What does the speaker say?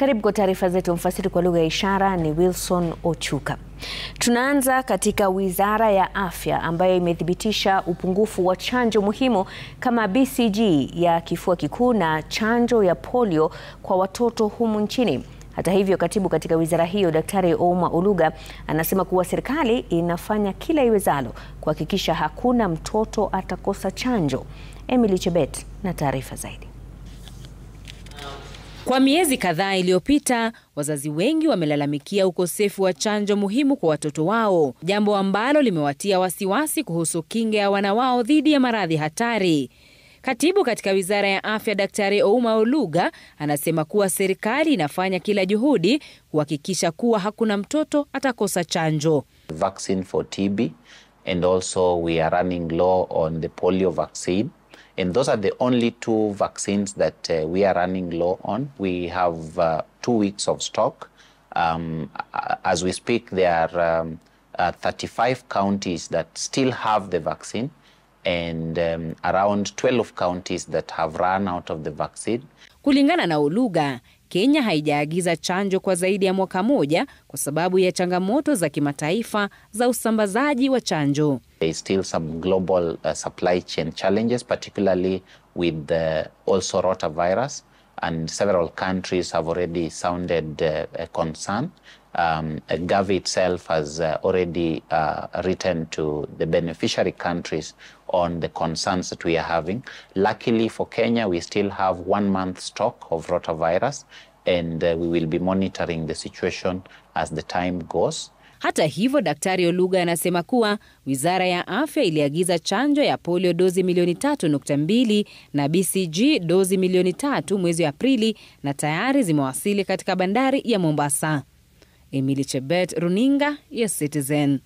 Karibu kwa taarifa zetu. Mfasiri kwa lugha ya ishara ni Wilson Ochuka. Tunaanza katika Wizara ya Afya ambayo imethibitisha upungufu wa chanjo muhimu kama BCG ya kifua kikuu na chanjo ya polio kwa watoto humu nchini. Hata hivyo, katibu katika wizara hiyo Daktari Ouma Oluga anasema kuwa serikali inafanya kila iwezalo kuhakikisha hakuna mtoto atakosa chanjo. Emily Chebet na taarifa zaidi. Kwa miezi kadhaa iliyopita, wazazi wengi wamelalamikia ukosefu wa chanjo muhimu kwa watoto wao, jambo ambalo limewatia wasiwasi kuhusu kinga ya wana wao dhidi ya maradhi hatari. Katibu katika Wizara ya Afya Daktari Ouma Oluga anasema kuwa serikali inafanya kila juhudi kuhakikisha kuwa hakuna mtoto atakosa chanjo. Vaccine for TB, and also we are running low on the polio vaccine. And those are the only two vaccines that we are running low on. We have 2 weeks of stock. As we speak, there are 35 counties that still have the vaccine, and around 12 counties that have run out of the vaccine. Kulingana na Oluga, Kenya haijaagiza chanjo kwa zaidi ya mwaka moja kwa sababu ya changamoto za kimataifa za usambazaji wa chanjo. There is still some global supply chain challenges, particularly with also rotavirus, and several countries have already sounded a concern. Gavi itself has already written to the beneficiary countries on the concerns that we are having. Luckily for Kenya, we still have 1 month stock of rotavirus, and we will be monitoring the situation as the time goes. Hata hivyo, Daktari Oluga anasema kuwa Wizara ya Afya iliagiza chanjo ya polio dozi milioni 3.2 na BCG dozi milioni 3 mwezi Aprili na tayari zimewasili katika bandari ya Mombasa. Emily Chebet, Runinga ya Citizen.